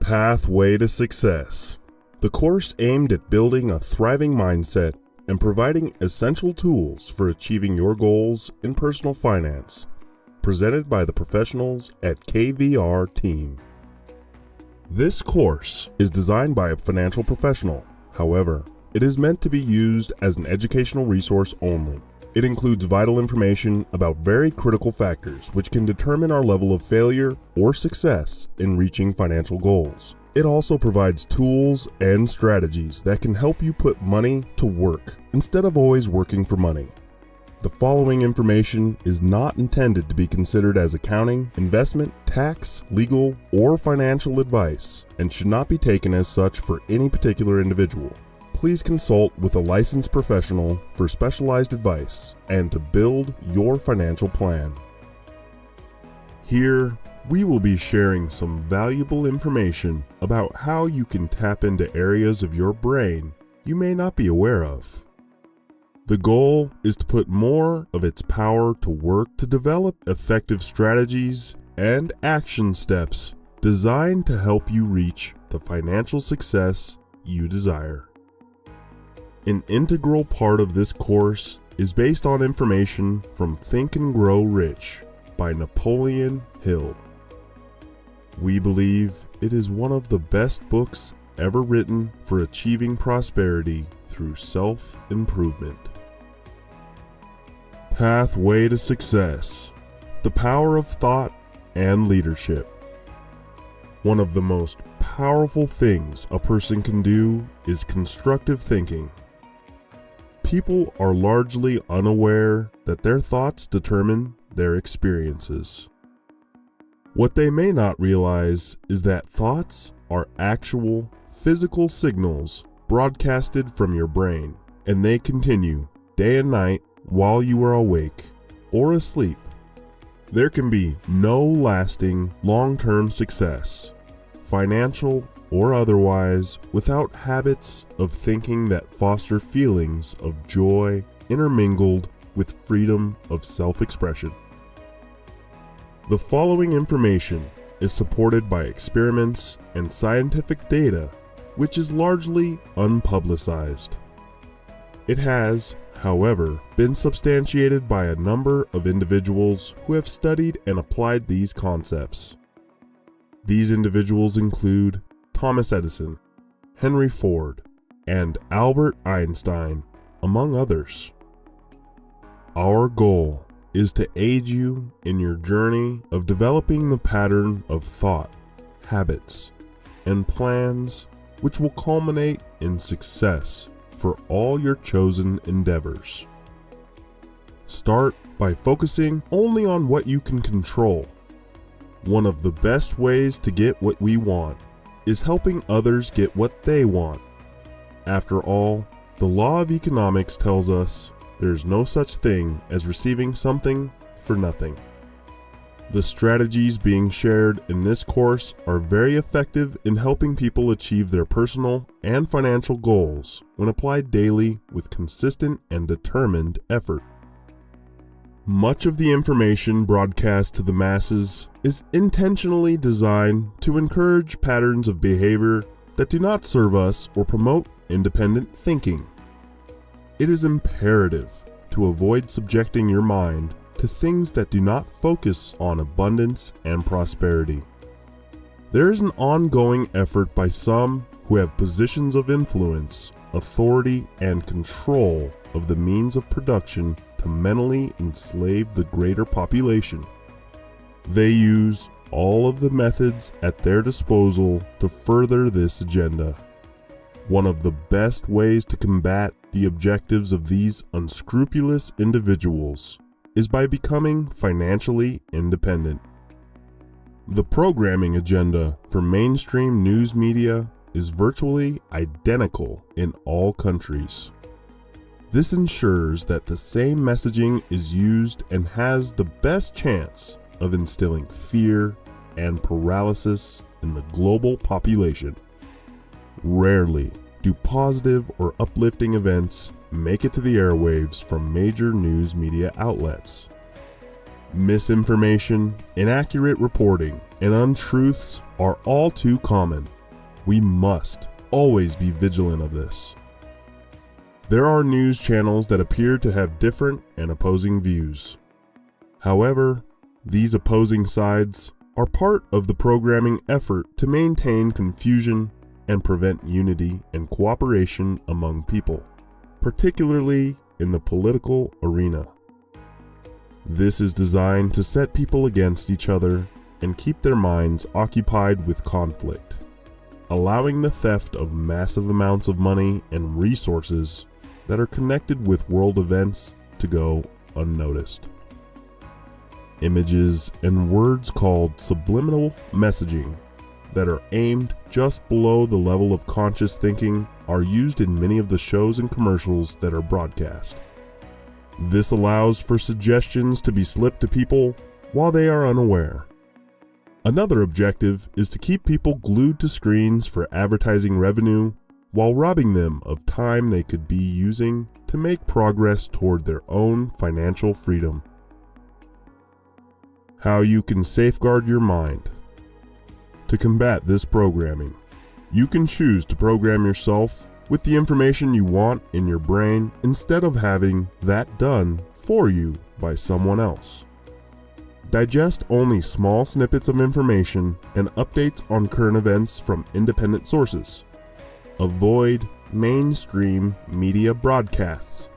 Pathway to Success, the course aimed at building a thriving mindset and providing essential tools for achieving your goals in personal finance, presented by the professionals at KVR Team. This course is designed by a financial professional. However, it is meant to be used as an educational resource only. It includes vital information about very critical factors which can determine our level of failure or success in reaching financial goals. It also provides tools and strategies that can help you put money to work instead of always working for money. The following information is not intended to be considered as accounting, investment, tax, legal, or financial advice and should not be taken as such for any particular individual. Please consult with a licensed professional for specialized advice and to build your financial plan. Here, we will be sharing some valuable information about how you can tap into areas of your brain you may not be aware of. The goal is to put more of its power to work to develop effective strategies and action steps designed to help you reach the financial success you desire. An integral part of this course is based on information from Think and Grow Rich by Napoleon Hill. We believe it is one of the best books ever written for achieving prosperity through self-improvement. Pathway to Success, the power of thought and leadership. One of the most powerful things a person can do is constructive thinking. People are largely unaware that their thoughts determine their experiences. What they may not realize is that thoughts are actual physical signals broadcasted from your brain, and they continue day and night while you are awake or asleep. There can be no lasting long-term success, financial or otherwise, without habits of thinking that foster feelings of joy intermingled with freedom of self-expression. The following information is supported by experiments and scientific data, which is largely unpublicized. It has, however, been substantiated by a number of individuals who have studied and applied these concepts. These individuals include Thomas Edison, Henry Ford, and Albert Einstein, among others. Our goal is to aid you in your journey of developing the pattern of thought, habits, and plans which will culminate in success for all your chosen endeavors. Start by focusing only on what you can control. One of the best ways to get what we want is helping others get what they want. After all, the law of economics tells us there is no such thing as receiving something for nothing. The strategies being shared in this course are very effective in helping people achieve their personal and financial goals when applied daily with consistent and determined effort. Much of the information broadcast to the masses is intentionally designed to encourage patterns of behavior that do not serve us or promote independent thinking. It is imperative to avoid subjecting your mind to things that do not focus on abundance and prosperity. There is an ongoing effort by some who have positions of influence, authority, and control of the means of production to mentally enslave the greater population. They use all of the methods at their disposal to further this agenda. One of the best ways to combat the objectives of these unscrupulous individuals is by becoming financially independent. The programming agenda for mainstream news media is virtually identical in all countries. This ensures that the same messaging is used and has the best chance of instilling fear and paralysis in the global population. Rarely do positive or uplifting events make it to the airwaves from major news media outlets. Misinformation, inaccurate reporting, and untruths are all too common, We must always be vigilant of this. There are news channels that appear to have different and opposing views. However, these opposing sides are part of the programming effort to maintain confusion and prevent unity and cooperation among people, particularly in the political arena. This is designed to set people against each other and keep their minds occupied with conflict, allowing the theft of massive amounts of money and resources that are connected with world events to go unnoticed. Images and words called subliminal messaging that are aimed just below the level of conscious thinking are used in many of the shows and commercials that are broadcast. This allows for suggestions to be slipped to people while they are unaware. Another objective is to keep people glued to screens for advertising revenue while robbing them of time they could be using to make progress toward their own financial freedom. How you can safeguard your mind. To combat this programming, you can choose to program yourself with the information you want in your brain instead of having that done for you by someone else. Digest only small snippets of information and updates on current events from independent sources. Avoid mainstream media broadcasts.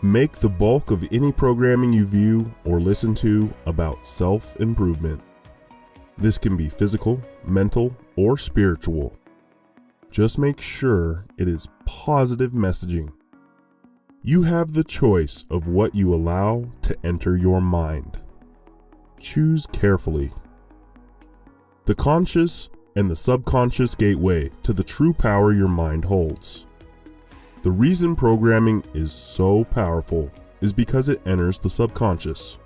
Make the bulk of any programming you view or listen to about self-improvement. This can be physical, mental, or spiritual. Just make sure it is positive messaging. You have the choice of what you allow to enter your mind. Choose carefully. The conscious and the subconscious gateway to the true power your mind holds. The reason programming is so powerful is because it enters the subconscious,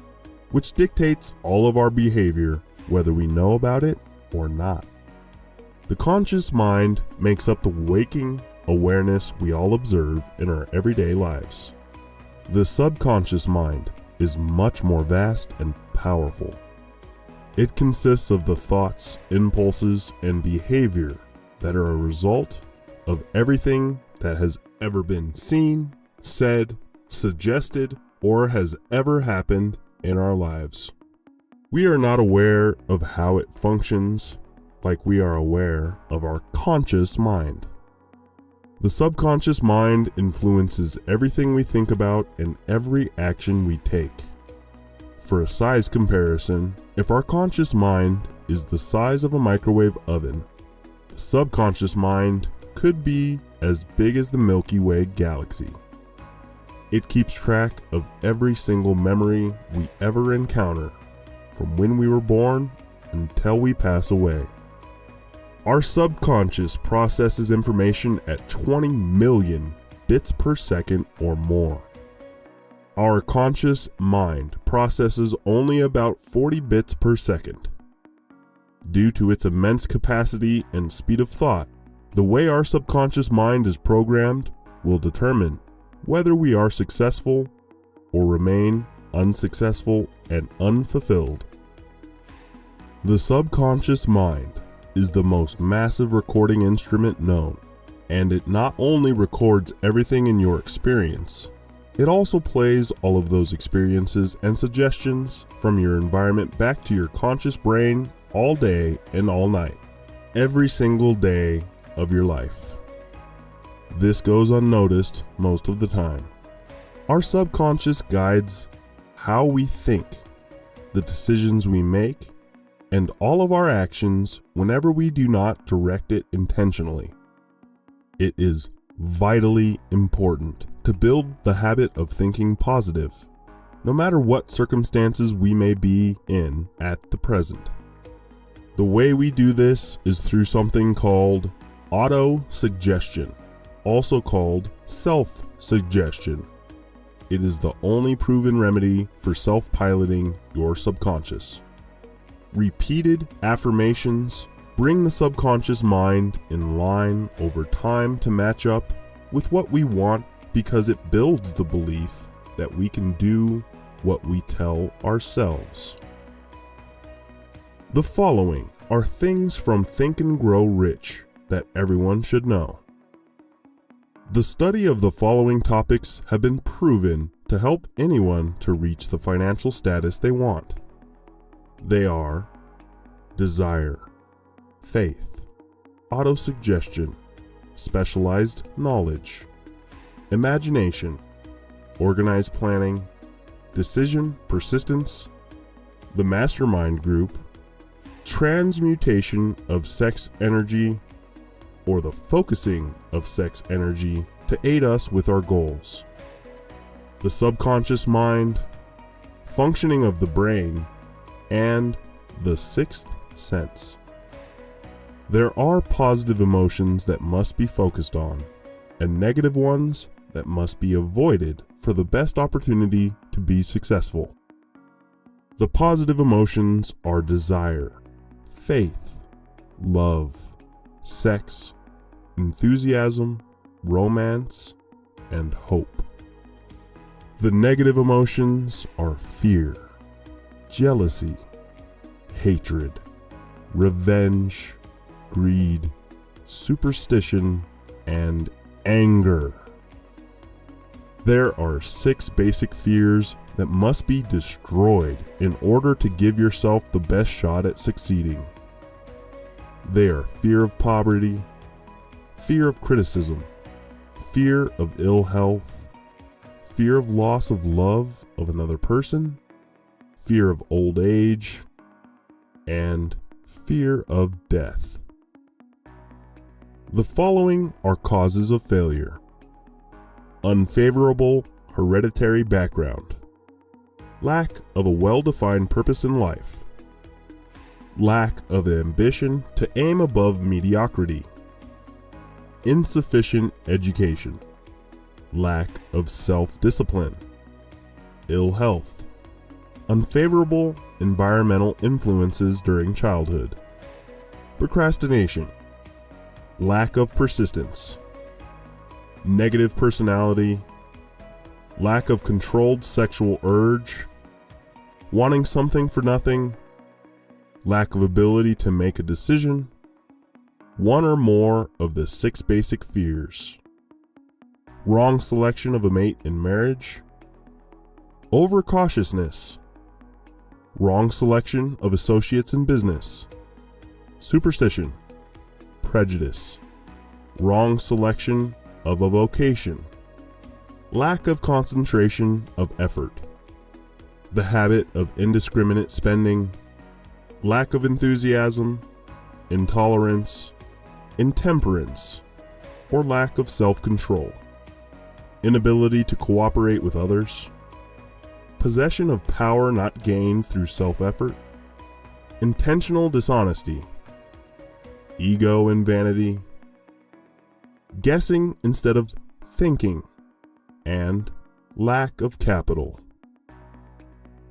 which dictates all of our behavior whether we know about it or not. The conscious mind makes up the waking awareness we all observe in our everyday lives. The subconscious mind is much more vast and powerful. It consists of the thoughts, impulses, and behavior that are a result of everything that has ever been seen, said, suggested, or has ever happened in our lives. We are not aware of how it functions like we are aware of our conscious mind. The subconscious mind influences everything we think about and every action we take. For a size comparison, if our conscious mind is the size of a microwave oven, the subconscious mind could be as big as the Milky Way galaxy. It keeps track of every single memory we ever encounter, from when we were born until we pass away. Our subconscious processes information at 20 million bits per second or more. Our conscious mind processes only about 40 bits per second. Due to its immense capacity and speed of thought, the way our subconscious mind is programmed will determine whether we are successful or remain unsuccessful and unfulfilled. The subconscious mind is the most massive recording instrument known, and it not only records everything in your experience, it also plays all of those experiences and suggestions from your environment back to your conscious brain all day and all night, every single day of your life. This goes unnoticed most of the time. Our subconscious guides how we think, the decisions we make, and all of our actions whenever we do not direct it intentionally. It is vitally important to build the habit of thinking positive, no matter what circumstances we may be in at the present. The way we do this is through something called auto-suggestion, also called self-suggestion. It is the only proven remedy for self-piloting your subconscious. Repeated affirmations bring the subconscious mind in line over time to match up with what we want because it builds the belief that we can do what we tell ourselves. The following are things from Think and Grow Rich that everyone should know. The study of the following topics have been proven to help anyone to reach the financial status they want. They are desire, faith, autosuggestion, specialized knowledge, imagination, organized planning, decision persistence, the mastermind group, transmutation of sex energy, or the focusing of sex energy to aid us with our goals, the subconscious mind, functioning of the brain, and the sixth sense. There are positive emotions that must be focused on, and negative ones that must be avoided for the best opportunity to be successful. The positive emotions are desire, faith, love, sex, enthusiasm, romance, and hope. The negative emotions are fear, jealousy, hatred, revenge, greed, superstition, and anger. There are 6 basic fears that must be destroyed in order to give yourself the best shot at succeeding. They are fear of poverty, fear of criticism, fear of ill health, fear of loss of love of another person, fear of old age, and fear of death. The following are causes of failure: unfavorable hereditary background, lack of a well-defined purpose in life, lack of ambition to aim above mediocrity, insufficient education, lack of self-discipline, ill health, unfavorable environmental influences during childhood, procrastination, lack of persistence, negative personality, lack of controlled sexual urge, wanting something for nothing, lack of ability to make a decision, one or more of the 6 basic fears, wrong selection of a mate in marriage, overcautiousness, wrong selection of associates in business, superstition, prejudice, wrong selection of a vocation, lack of concentration of effort, the habit of indiscriminate spending, lack of enthusiasm, intolerance, intemperance, or lack of self-control, inability to cooperate with others, possession of power not gained through self-effort, intentional dishonesty, ego and vanity, guessing instead of thinking, and lack of capital.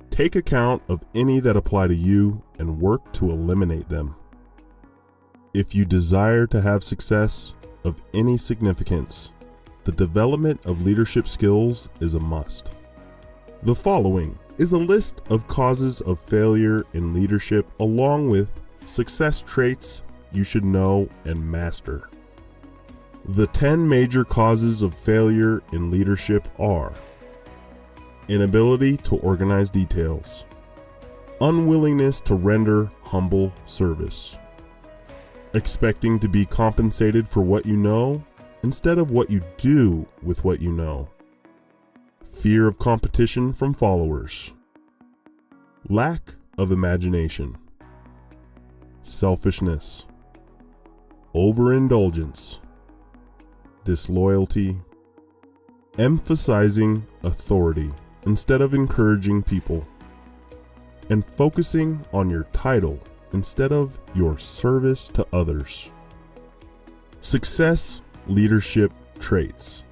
Take account of any that apply to you and work to eliminate them. If you desire to have success of any significance, the development of leadership skills is a must. The following is a list of causes of failure in leadership along with success traits you should know and master. The 10 major causes of failure in leadership are: inability to organize details, unwillingness to render humble service, expecting to be compensated for what you know instead of what you do with what you know, fear of competition from followers, lack of imagination, selfishness, overindulgence, disloyalty, emphasizing authority instead of encouraging people, and focusing on your title instead of your service to others. Success leadership traits: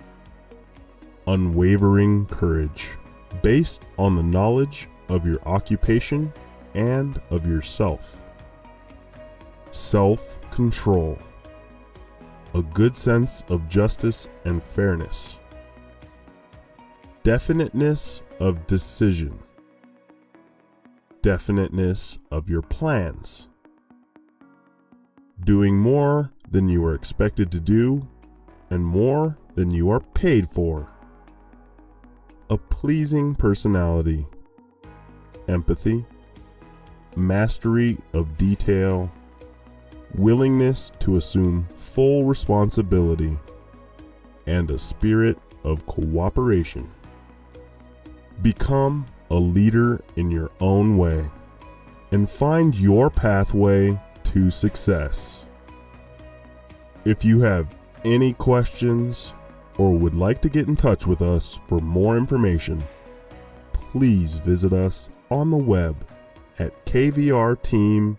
unwavering courage based on the knowledge of your occupation and of yourself, self-control, a good sense of justice and fairness, definiteness of decision, definiteness of your plans, doing more than you are expected to do, and more than you are paid for. A pleasing personality, empathy, mastery of detail, willingness to assume full responsibility, and a spirit of cooperation. Become a leader in your own way and find your pathway to success. If you have any questions or would like to get in touch with us for more information, please visit us on the web at kvrteam.com.